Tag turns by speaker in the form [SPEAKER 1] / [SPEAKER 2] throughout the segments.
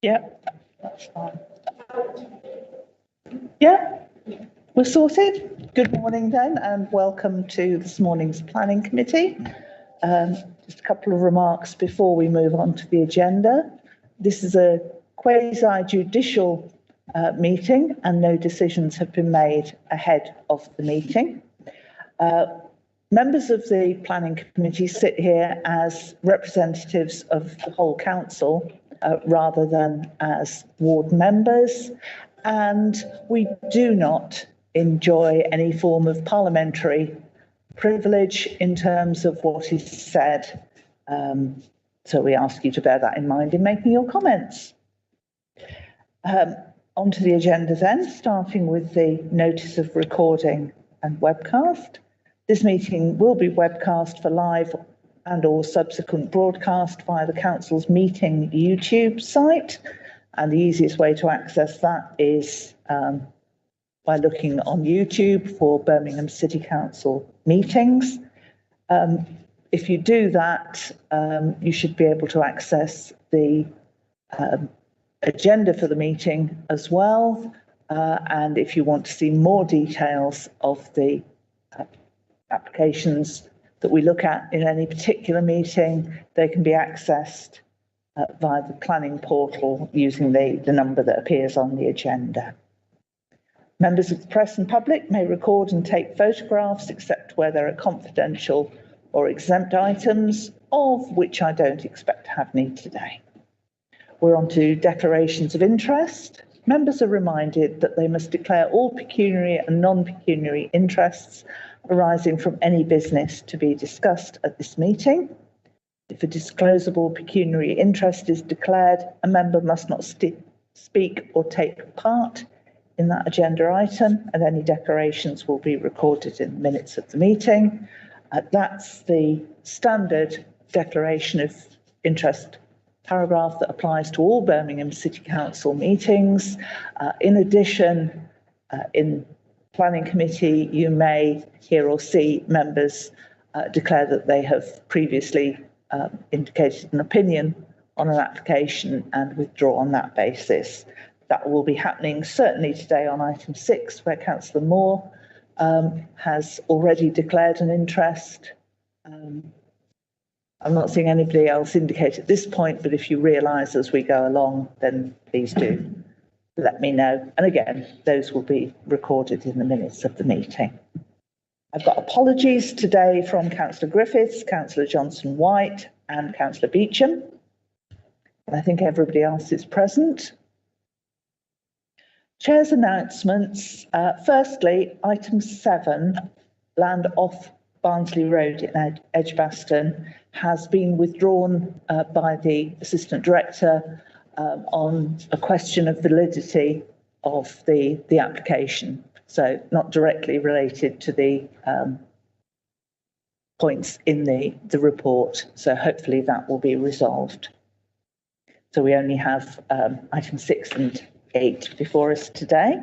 [SPEAKER 1] Yeah, that's fine. Yeah, we're sorted. Good morning then, and welcome to this morning's planning committee. Just a couple of remarks before we move on to the agenda. This is a quasi-judicial meeting, and no decisions have been made ahead of the meeting. Members of the planning committee sit here as representatives of the whole council rather than as ward members, and we do not enjoy any form of parliamentary privilege in terms of what is said. So we ask you to bear that in mind in making your comments. Onto the agenda then, starting with the notice of recording and webcast. This meeting will be webcast for live and or subsequent broadcast via the Council's meeting YouTube site. And the easiest way to access that is by looking on YouTube for Birmingham City Council meetings. If you do that, you should be able to access the agenda for the meeting as well. And if you want to see more details of the applications that we look at in any particular meeting, they can be accessed via the planning portal using the number that appears on the agenda. Members of the press and public may record and take photographs except where there are confidential or exempt items, of which I don't expect to have any today. We're on to declarations of interest. Members are reminded that they must declare all pecuniary and non-pecuniary interests arising from any business to be discussed at this meeting. If a disclosable pecuniary interest is declared, a member must not speak or take part in that agenda item, and any declarations will be recorded in the minutes of the meeting. That's the standard declaration of interest paragraph that applies to all Birmingham City Council meetings. In addition, in planning committee, you may hear or see members declare that they have previously indicated an opinion on an application and withdraw on that basis. That will be happening certainly today on item 6, where Councillor Moore has already declared an interest. I'm not seeing anybody else indicate at this point, but if you realise as we go along, then please do let me know. And again, those will be recorded in the minutes of the meeting. I've got apologies today from Councillor Griffiths, Councillor Johnson-White and Councillor Beecham. And I think everybody else is present. Chair's announcements. Firstly, item 7, land off Barnsley Road in Edgbaston, has been withdrawn by the Assistant Director on a question of validity of the application. So not directly related to the points in the report. So hopefully that will be resolved. So we only have item 6 and 8 before us today.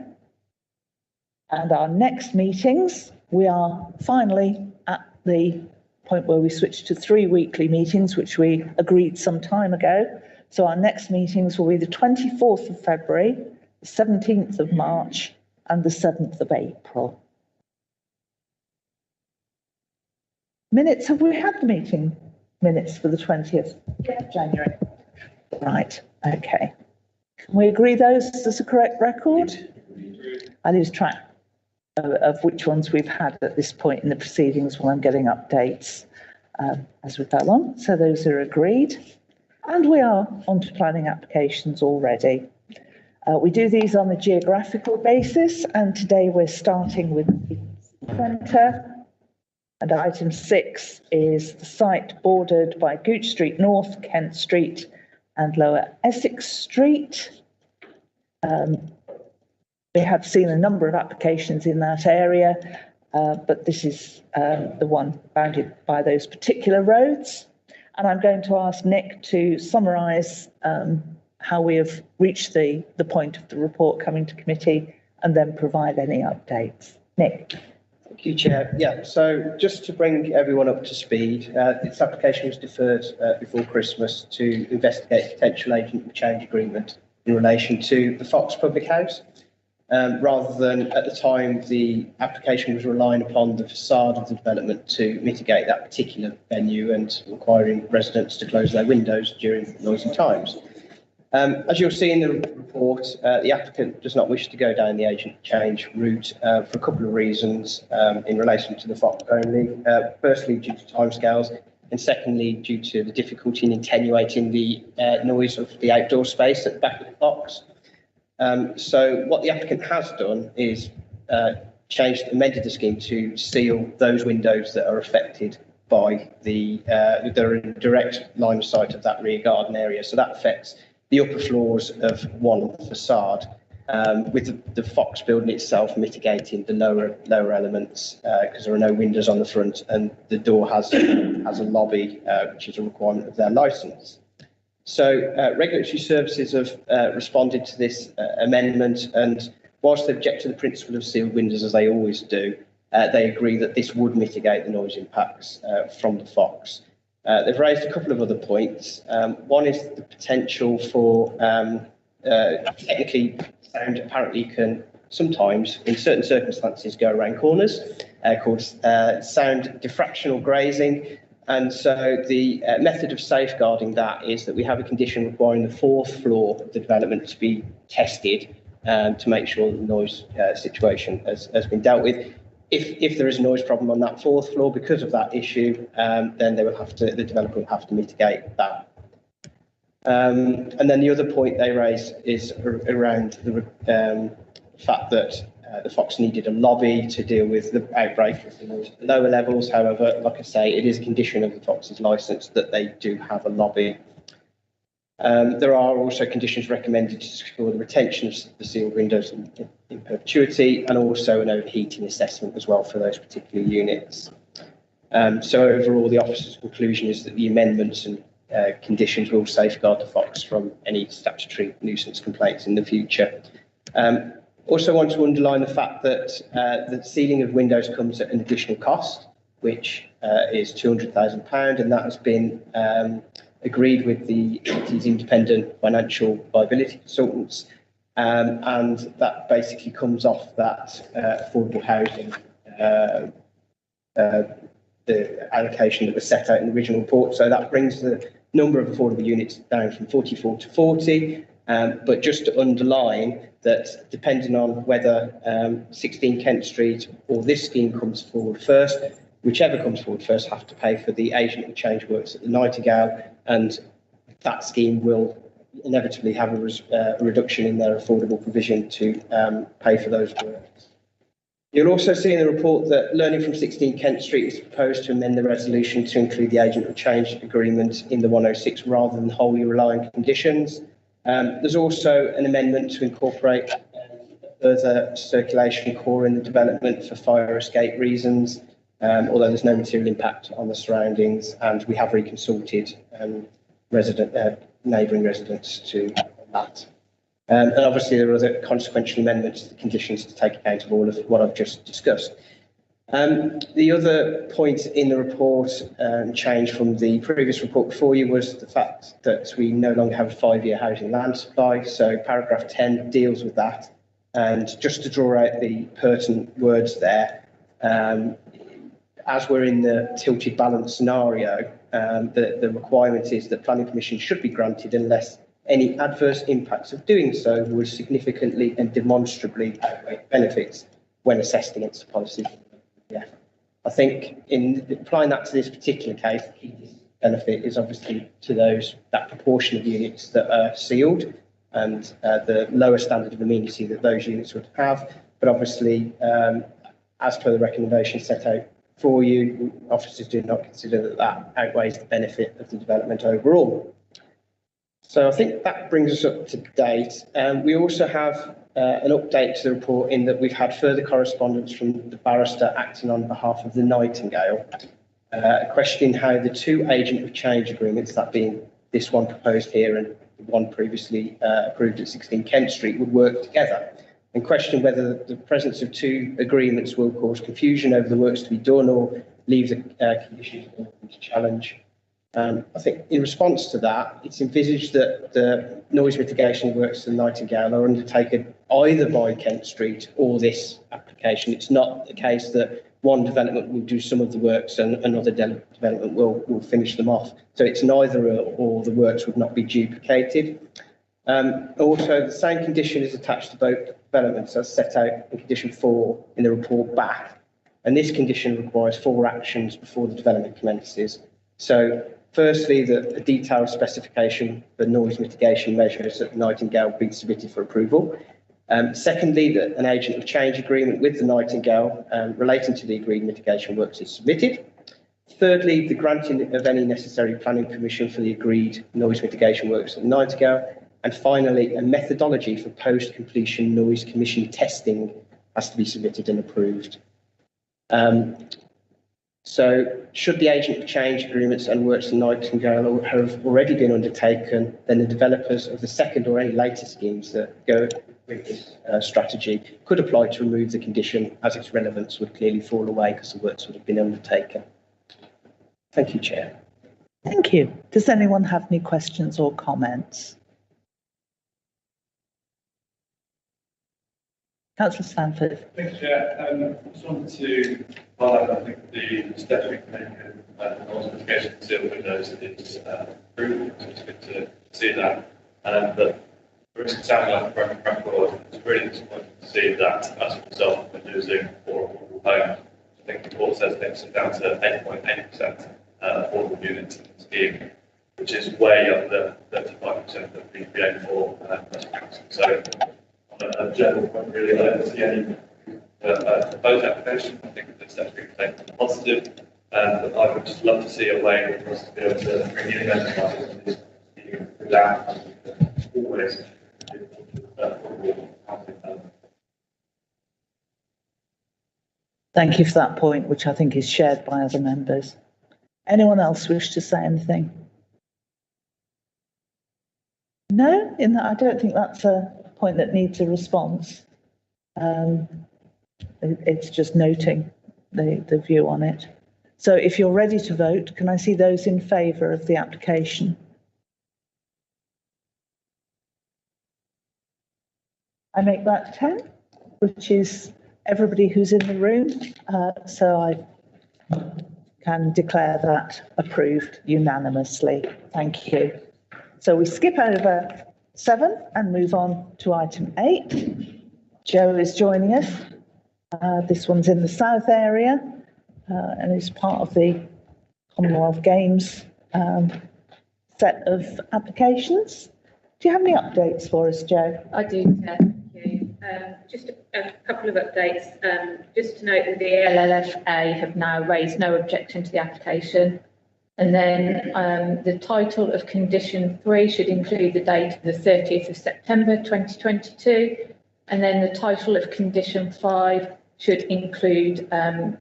[SPEAKER 1] And our next meetings, we are finally at the point where we switch to 3 weekly meetings, which we agreed some time ago. So our next meetings will be the 24th of February, the 17th of March, and the 7th of April. Minutes, have we had the meeting minutes for the 20th of January? Right, okay. Can we agree those as a correct record? I lose track of which ones we've had at this point in the proceedings while I'm getting updates as we go along. So those are agreed. And we are on to planning applications already. We do these on a geographical basis, and today we're starting with the centre. And item 6 is the site bordered by Gooch Street North, Kent Street and Lower Essex Street. We have seen a number of applications in that area, but this is the one bounded by those particular roads. And I'm going to ask Nick to summarise how we have reached the point of the report coming to committee and then provide any updates. Nick.
[SPEAKER 2] Thank you, Chair. Yeah, so just to bring everyone up to speed, this application was deferred before Christmas to investigate potential agent of change agreement in relation to the Fox Public House. Rather than at the time the application was relying upon the facade of the development to mitigate that particular venue and requiring residents to close their windows during noisy times. As you'll see in the report, the applicant does not wish to go down the agent change route for a couple of reasons in relation to the Fox only. Firstly, due to timescales, and secondly, due to the difficulty in attenuating the noise of the outdoor space at the back of the Fox. So what the applicant has done is amended the scheme to seal those windows that are affected by that are in direct line of sight of that rear garden area. So that affects the upper floors of one facade, with the Fox building itself mitigating the lower elements because there are no windows on the front and the door has a lobby, which is a requirement of their licence. So regulatory services have responded to this amendment, and whilst they object to the principle of sealed windows, as they always do, they agree that this would mitigate the noise impacts from the Fox. They've raised a couple of other points. One is the potential for technically sound apparently can sometimes, in certain circumstances, go around corners, called sound diffractional grazing. And so the method of safeguarding that is that we have a condition requiring the fourth floor of the development to be tested to make sure the noise situation has been dealt with. If there is a noise problem on that fourth floor because of that issue, then the developer will have to mitigate that. And then the other point they raise is around the fact that the Fox needed a lobby to deal with the outbreak of the noise at the lower levels. However, like I say, it is a condition of the Fox's licence that they do have a lobby. There are also conditions recommended to secure the retention of the sealed windows in perpetuity, and also an overheating assessment as well for those particular units. So overall, the officer's conclusion is that the amendments and conditions will safeguard the Fox from any statutory nuisance complaints in the future. Also want to underline the fact that the sealing of windows comes at an additional cost, which is £200,000, and that has been agreed with the independent financial viability consultants, and that basically comes off that affordable housing, the allocation that was set out in the original report. So that brings the number of affordable units down from 44 to 40, but just to underline that depending on whether 16 Kent Street or this scheme comes forward first, whichever comes forward first have to pay for the agent of change works at the Nightingale, and that scheme will inevitably have a reduction in their affordable provision to pay for those works. You'll also see in the report that Learning from 16 Kent Street is proposed to amend the resolution to include the agent of change agreement in the 106 rather than wholly rely on conditions. There's also an amendment to incorporate further circulation core in the development for fire escape reasons, although there's no material impact on the surroundings, and we have reconsulted neighbouring residents to that. And obviously there are other consequential amendments to the conditions to take account of all of what I've just discussed. The other point in the report, change from the previous report before you, was the fact that we no longer have a 5-year housing land supply. So paragraph 10 deals with that. And just to draw out the pertinent words there, as we're in the tilted balance scenario, the requirement is that planning permission should be granted unless any adverse impacts of doing so would significantly and demonstrably outweigh benefits when assessed against the policy. Yeah, I think in applying that to this particular case, the key benefit is obviously to that proportion of units that are sealed and the lower standard of amenity that those units would have. But obviously, as per the recommendation set out for you, officers do not consider that outweighs the benefit of the development overall. So I think that brings us up to date. We also have an update to the report in that we've had further correspondence from the barrister acting on behalf of the Nightingale, questioning how the two agent of change agreements, that being this one proposed here and the one previously approved at 16 Kent Street, would work together, and question whether the presence of two agreements will cause confusion over the works to be done or leave the conditions open to challenge. I think in response to that, it's envisaged that the noise mitigation works at Nightingale are undertaken either by Kent Street or this application. It's not the case that one development will do some of the works and another development will finish them off. So it's neither or the works would not be duplicated. Also, the same condition is attached to both developments as set out in condition 4 in the report back. And this condition requires 4 actions before the development commences. So firstly, that a detailed specification for noise mitigation measures at Nightingale be submitted for approval. Secondly, that an agent of change agreement with the Nightingale relating to the agreed mitigation works is submitted. Thirdly, the granting of any necessary planning permission for the agreed noise mitigation works at Nightingale. And finally, a methodology for post-completion noise commission testing has to be submitted and approved. So should the agent of change agreements and works in Nightingale have already been undertaken, then the developers of the second or any later schemes that go with this strategy could apply to remove the condition, as its relevance would clearly fall away because the works would have been undertaken. Thank you, Chair.
[SPEAKER 1] Thank you. Does anyone have any questions or comments? Councillor Stanford.
[SPEAKER 3] Thanks, Chair. I just wanted to highlight, I think, the steps we can take and noise mitigation seal windows is approved. So it's good to see that. But for us, it sounds like a broken record. It's really disappointing to see that as a result of losing 4 affordable homes. I think the report says things are down to 8.8% affordable units in the scheme, which is way under 35% that we aim for as a council. So on a general point, really, I don't see any proposed application. I think the steps we can take are positive, but I would just love to see a way for us to be able to bring in enterprises without always
[SPEAKER 1] Thank you for that point, which I think is shared by other members. Anyone else wish to say anything? No, I don't think that's a point that needs a response. It's just noting the view on it. So if you're ready to vote, can I see those in favour of the application? I make that 10, which is everybody who's in the room. So I can declare that approved unanimously. Thank you. So we skip over 7 and move on to item 8. Joe is joining us. This one's in the south area and is part of the Commonwealth Games set of applications. Do you have any updates for us, Joe?
[SPEAKER 4] I do, Chair. Thank you. Just a couple of updates. Just to note that the LLFA have now raised no objection to the application. And then the title of condition 3 should include the date of the 30th of September 2022. And then the title of condition 5 should include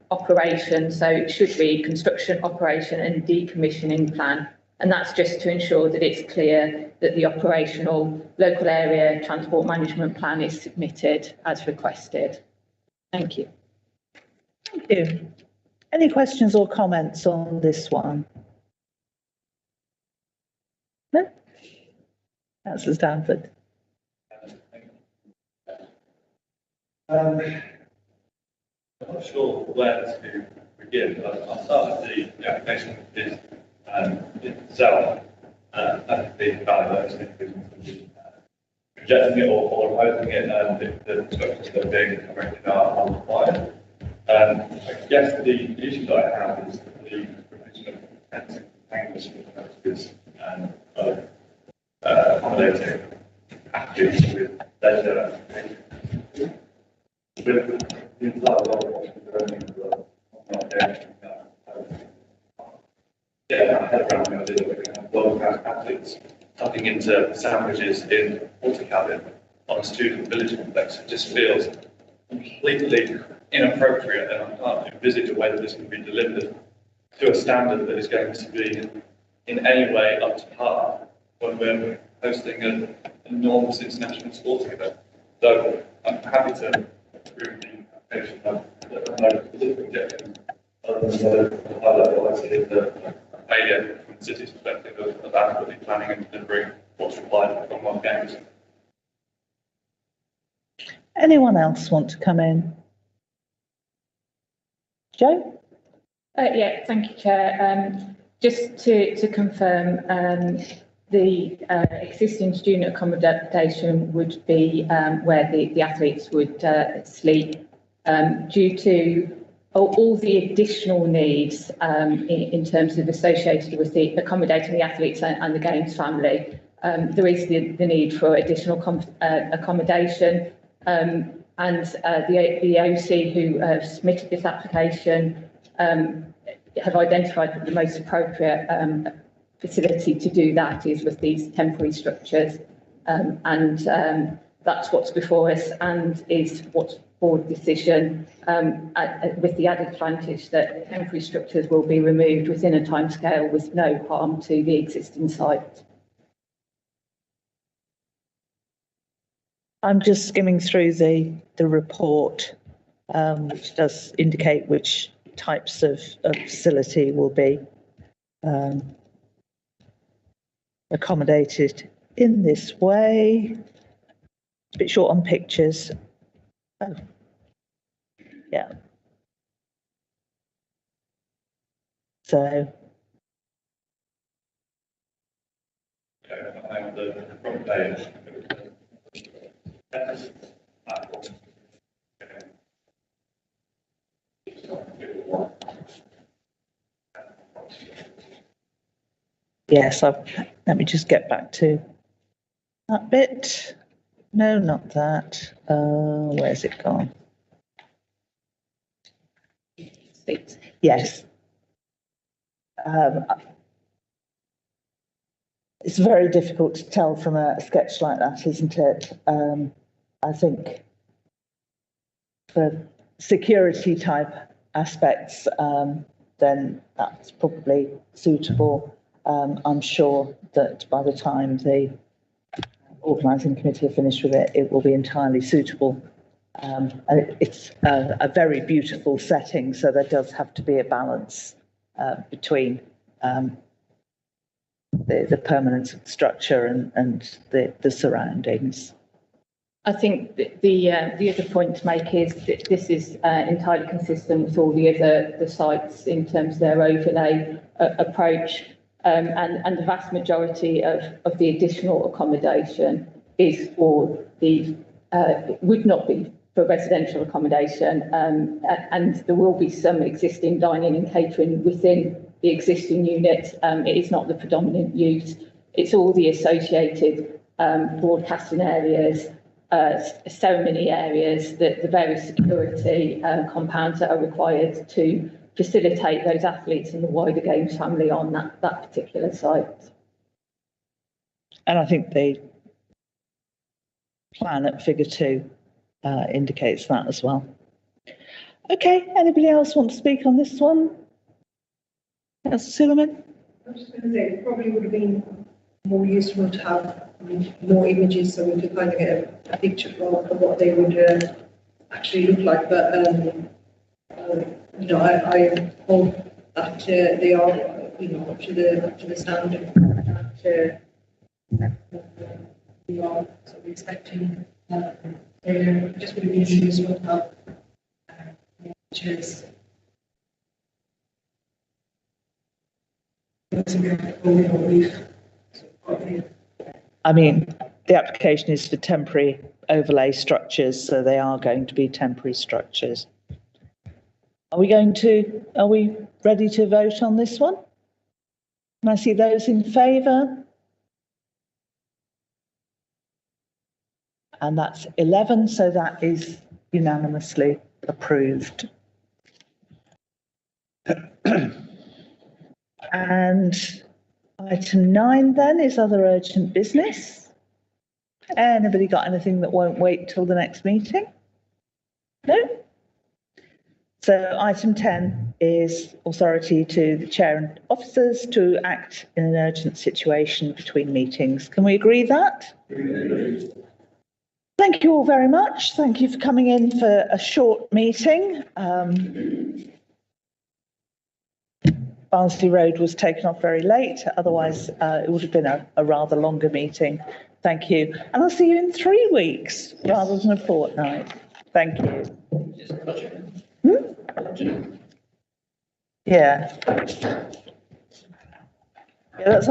[SPEAKER 4] operation. So it should read construction, operation and decommissioning plan. And that's just to ensure that it's clear that the operational local area transport management plan is submitted as requested. Thank you.
[SPEAKER 1] Thank you. Any questions or comments on this one? No? Councillor Stanford.
[SPEAKER 3] I'm not sure where to begin, but I'll start with the application itself. I think the valid rejecting it or opposing it, the instructions that are being corrected are required. I guess the issue that I have is the provision of fencing containers for notices and accommodating activities with leisure. With the entire role of the my head around the idea that we can have world-class athletes tucking into sandwiches in water cabin on a student village complex. It just feels completely inappropriate, and I can't envisage a way that this can be delivered to a standard that is going to be in any way up to par when we're hosting an enormous international sporting event. So I'm happy to approve the application of no specific objection other than the high level I see the failure from the city's perspective of adequately planning and delivering what's required from our games.
[SPEAKER 1] Anyone else want to come in? Joe?
[SPEAKER 4] Yeah, thank you, Chair. Just to confirm, the existing student accommodation would be where the athletes would sleep. Due to all the additional needs in terms of associated with the accommodating the athletes and the games family, there is the need for additional accommodation. And the OC who submitted this application have identified that the most appropriate facility to do that is with these temporary structures. And that's what's before us and is what's board decision, with the added advantage that temporary structures will be removed within a timescale with no harm to the existing site.
[SPEAKER 1] I'm just skimming through the report, which does indicate which types of facility will be accommodated in this way. It's a bit short on pictures. Oh, yeah. So. Yes, let me just get back to that bit. No, not that. Where's it gone? Yes. It's very difficult to tell from a sketch like that, isn't it? I think for security type aspects, then that's probably suitable. I'm sure that by the time the organising committee are finished with it, it will be entirely suitable. And it's a very beautiful setting, so there does have to be a balance between the permanence of the structure and the surroundings.
[SPEAKER 4] I think the other point to make is that this is entirely consistent with all the sites in terms of their overlay approach, and the vast majority of the additional accommodation is for would not be for residential accommodation, and there will be some existing dining and catering within the existing unit. It is not the predominant use. It's all the associated broadcasting areas, ceremony areas, the various security compounds that are required to facilitate those athletes and the wider games family on that particular site.
[SPEAKER 1] And I think the plan at figure 2 indicates that as well. Okay, anybody else want to speak on this one? Councillor Suleiman?
[SPEAKER 5] I was just going to say, it probably would have been more useful to have more images so we could kind of get a picture of what they would actually look like. But you know, I hope that they are, you know, up to the standard that we are sort of expecting. Just would have been useful to have pictures.
[SPEAKER 1] I mean, the application is for temporary overlay structures, so they are going to be temporary structures. Are we ready to vote on this one? Can I see those in favour? And that's 11, so that is unanimously approved. And item 9 then is other urgent business. Anybody got anything that won't wait till the next meeting? No? So item 10 is authority to the chair and officers to act in an urgent situation between meetings. Can we agree that? Thank you all very much. Thank you for coming in for a short meeting. Barnsley Road was taken off very late, otherwise it would have been a rather longer meeting. Thank you. And I'll see you in 3 weeks rather than a fortnight. Thank you. Yeah. Yeah, that's